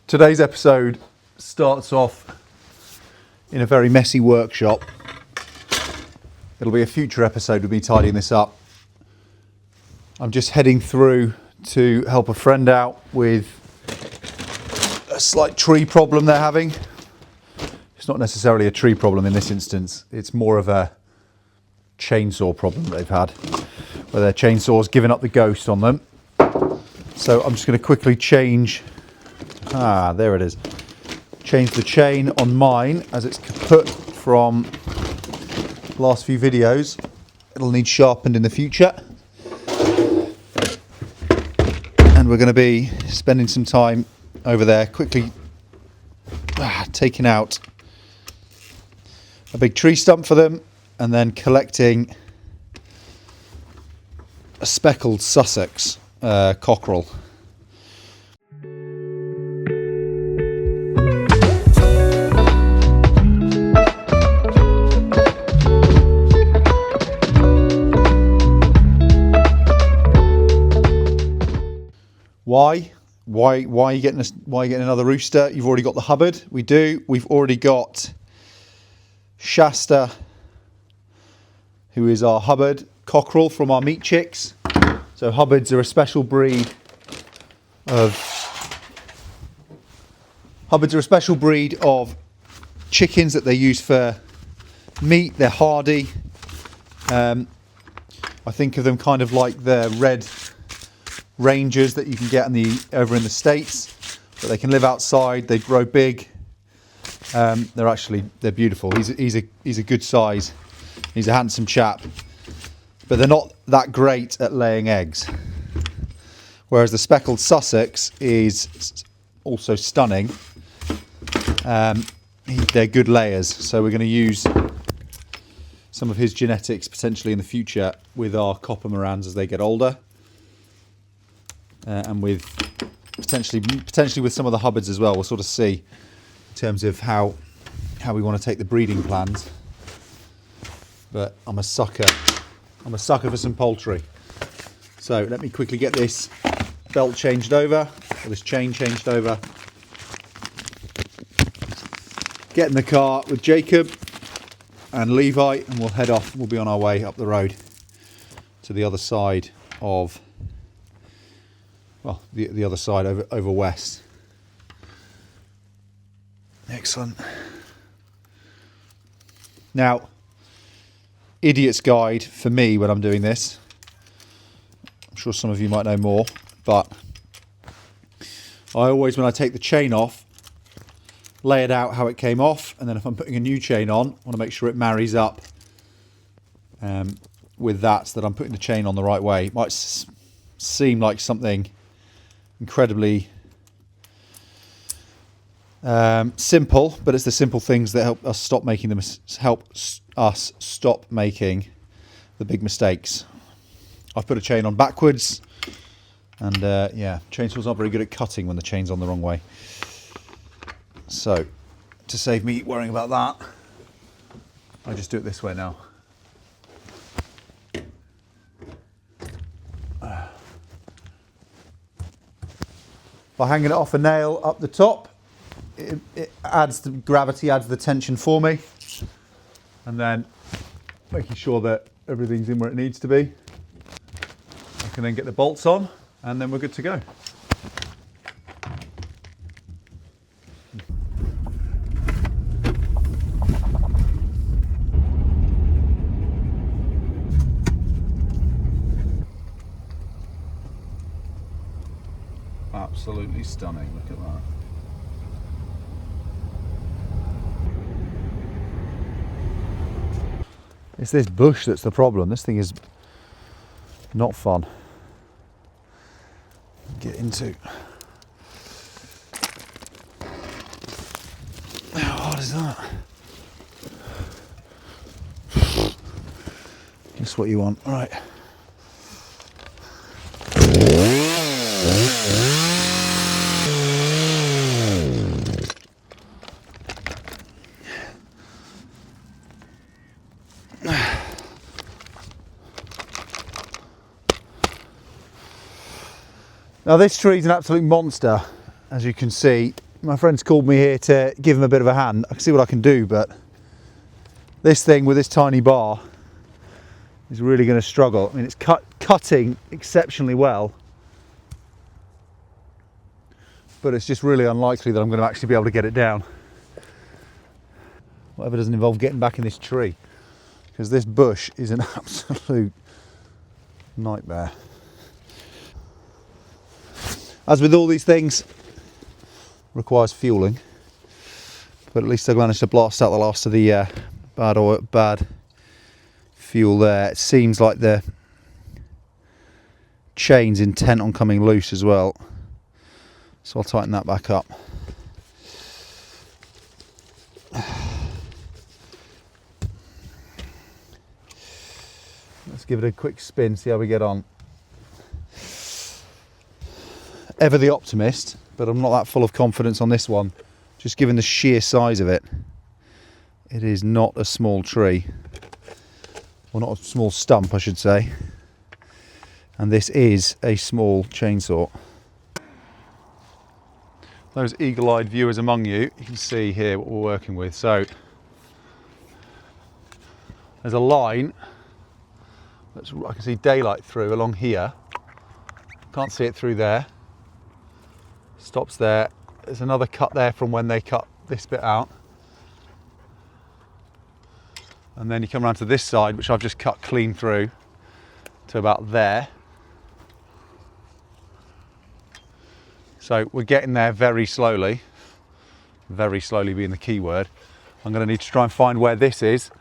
Today's episode starts off in a very messy workshop. It'll be a future episode with me tidying this up. I'm just heading through to help a friend out with a slight tree problem they're having. It's not necessarily a tree problem in this instance. It's more of a chainsaw problem that they've had, where their chainsaw's given up the ghost on them. So I'm just going to quickly change. There it is. Change the chain on mine as it's kaput from the last few videos. It'll need sharpened in the future. And we're going to be spending some time over there quickly taking out a big tree stump for them and then collecting a speckled Sussex cockerel. Why are you getting another rooster? You've already got the Hubbard. We do. We've already got Shasta, who is our Hubbard cockerel from our meat chicks. So Hubbards are a special breed of chickens that they use for meat. They're hardy. I think of them kind of like the red Rangers that you can get over in the States, but they can live outside. They grow big. They're beautiful. He's a good size. He's a handsome chap, but they're not that great at laying eggs. Whereas the speckled Sussex is also stunning. They're good layers, so we're going to use some of his genetics potentially in the future with our copper Morans as they get older. And with potentially with some of the Hubbards as well. We'll sort of see in terms of how we want to take the breeding plans. But I'm a sucker for some poultry. So let me quickly get this belt changed over, or this chain changed over. Get in the car with Jacob and Levi, and we'll head off. We'll be on our way up the road to the other side of. Well, the other side over west. Excellent. Now, idiot's guide for me when I'm doing this. I'm sure some of you might know more, but I always, when I take the chain off, lay it out how it came off, and then if I'm putting a new chain on, I want to make sure it marries up with that, so that I'm putting the chain on the right way. It might seem like something incredibly simple, but it's the simple things that help us stop making the big mistakes. I've put a chain on backwards, and chainsaws aren't very good at cutting when the chain's on the wrong way. So, to save me worrying about that, I just do it this way now. By hanging it off a nail up the top, it adds the gravity, adds the tension for me, and then making sure that everything's in where it needs to be. I can then get the bolts on, and then we're good to go. Absolutely stunning, look at that. It's this bush that's the problem. This thing is not fun to get into. How hard is that? Just what you want. All right. Now this tree is an absolute monster, as you can see. My friend's called me here to give him a bit of a hand. I can see what I can do, but this thing with this tiny bar is really going to struggle. I mean, it's cutting exceptionally well, but it's just really unlikely that I'm going to actually be able to get it down. Whatever doesn't involve getting back in this tree, because this bush is an absolute nightmare. As with all these things, requires fueling, but at least I managed to blast out the last of the bad fuel there. It seems like the chain's intent on coming loose as well, so I'll tighten that back up. Let's give it a quick spin, see how we get on. Ever the optimist, but I'm not that full of confidence on this one, just given the sheer size of it. It is not a small tree, or not a small stump I should say, and this is a small chainsaw. Those eagle-eyed viewers among you, you can see here what we're working with. So there's a line that's, I can see daylight through along here, can't see it through there. Stops there. There's another cut there from when they cut this bit out, and then you come around to this side, which I've just cut clean through to about there. So we're getting there very slowly being the key word. I'm going to need to try and find where this is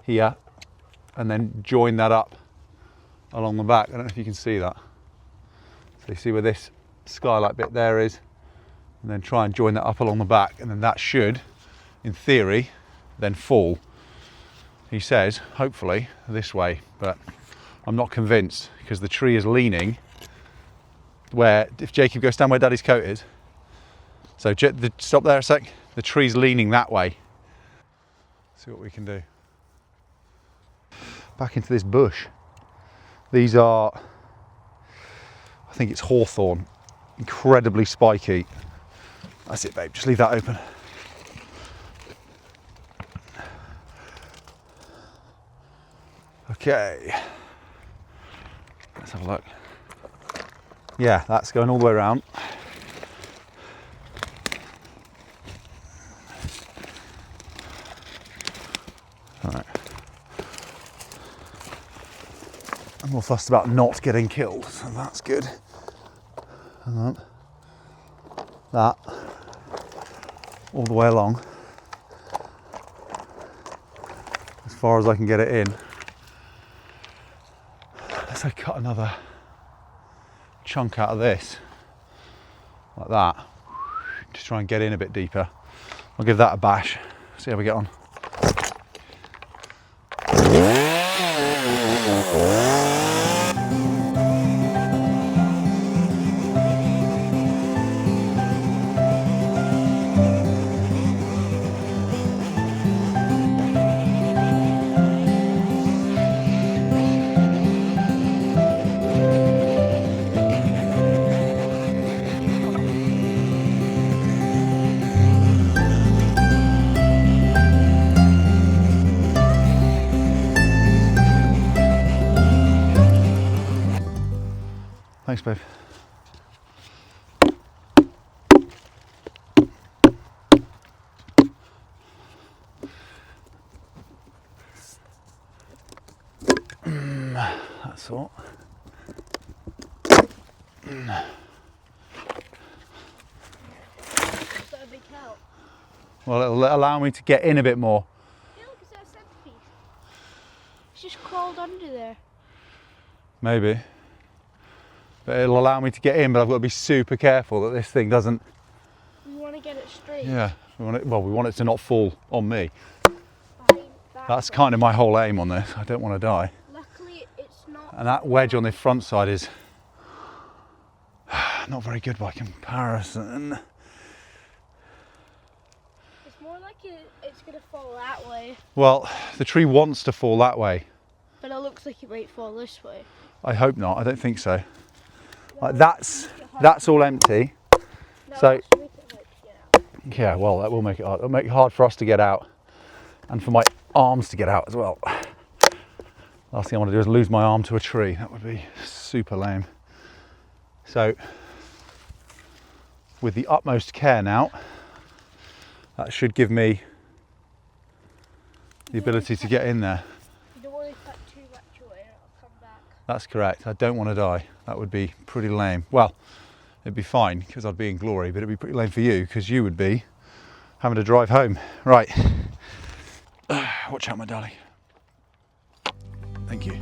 here and then join that up along the back. I don't know if you can see that. So you see where this skylight bit there is, and then try and join that up along the back, and then that should, in theory, then fall, he says, hopefully this way, but I'm not convinced because the tree is leaning where, if Jacob goes down where Daddy's coat is, so stop there a sec, the tree's leaning that way. See what we can do. Back into this bush. These are, I think it's hawthorn. Incredibly spiky. That's it, babe, just leave that open. Okay, let's have a look. Yeah, that's going all the way around. All right. I'm more fussed about not getting killed, so that's good. And that all the way along as far as I can get it in. Let's say cut another chunk out of this like that, just try and get in a bit deeper. I'll give that a bash, see how we get on. Thanks, babe. That's all. Is that a big help? Well, it'll allow me to get in a bit more. Yeah, look, is that a centipede? It's just crawled under there. Maybe. But it'll allow me to get in, but I've got to be super careful that this thing doesn't... We want to get it straight. Yeah, we want it to not fall on me. Behind that That's one. kind of my whole aim on this. I don't want to die. Luckily, it's not. And that wedge on the front side is not very good by comparison. It's more like it's going to fall that way. Well, the tree wants to fall that way. But it looks like it might fall this way. I hope not. I don't think so. No, Like that's all empty. No, so let's make it like Yeah, well, that will make it hard. It'll make it hard for us to get out and for my arms to get out as well. Last thing I want to do is lose my arm to a tree. That would be super lame. So, with the utmost care now, that should give me the ability to get in there. You don't want to cut too much away and it'll come back. That's correct. I don't want to die. That would be pretty lame. Well, it'd be fine because I'd be in glory, but it'd be pretty lame for you because you would be having to drive home. Right. Watch out, my darling. Thank you.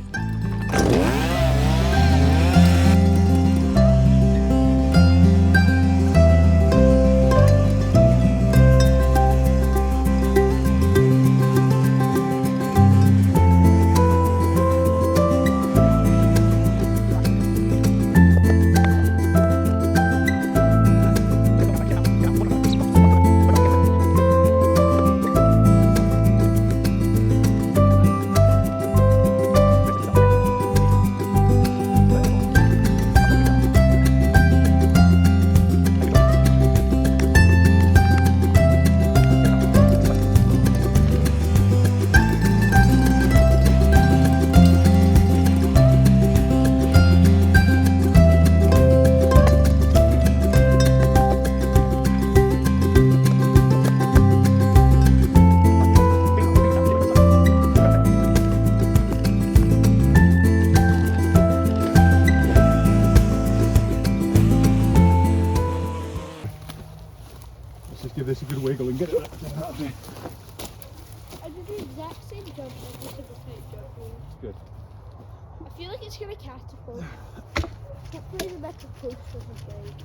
Give this a good wiggle and get it out of there. I did the exact same jump every single time jumping. Good. I feel like it's gonna catapult. Hopefully the metal post doesn't break.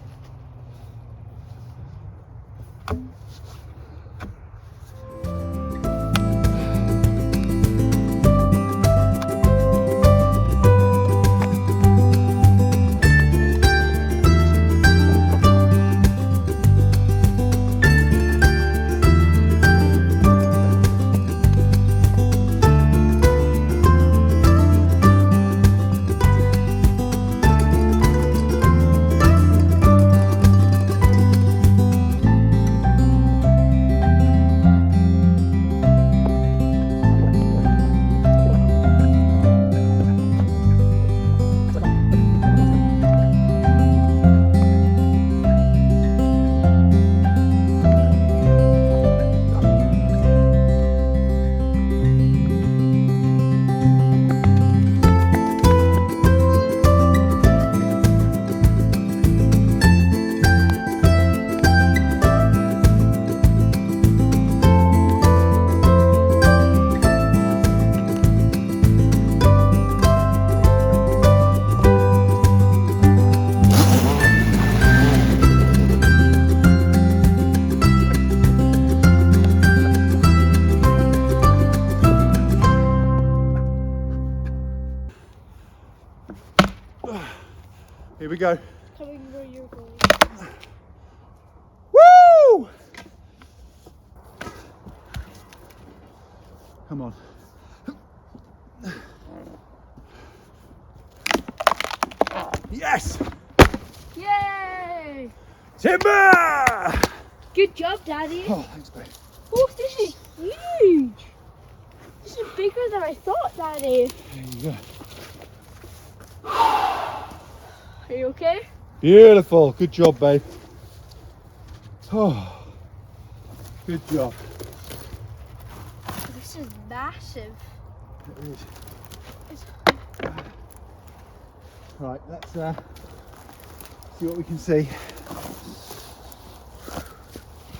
Here we go. Coming where you're going. Woo! Come on. Yes! Yay! Timber! Good job, Daddy. Oh, thanks, babe. Oh, this is huge. This is bigger than I thought, Daddy. There you go. Are you okay? Beautiful. Good job, babe. Oh, good job. This is massive. It is. It's... Right, let's see what we can see.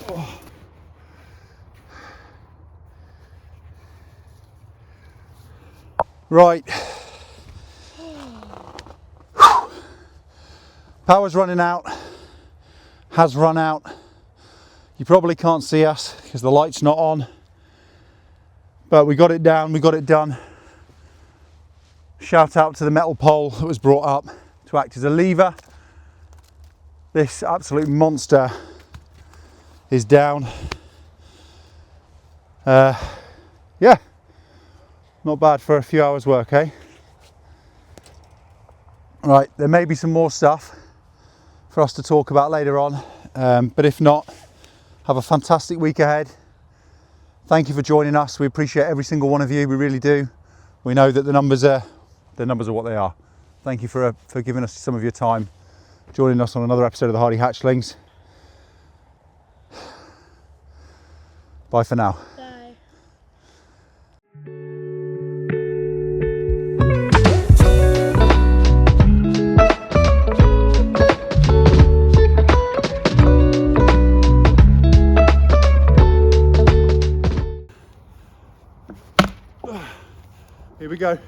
Oh. Right. Power's running out. Has run out. You probably can't see us because the light's not on. But we got it down, we got it done. Shout out to the metal pole that was brought up to act as a lever. This absolute monster is down. Yeah, not bad for a few hours work, eh? Right, there may be some more stuff for us to talk about later on, but if not, Have a fantastic week ahead. Thank you for joining us. We appreciate every single one of you. We really do. We know that the numbers are what they are. Thank you for giving us some of your time, joining us on another episode of the Hardy Hatchlings. Bye for now. Bye. Here we go.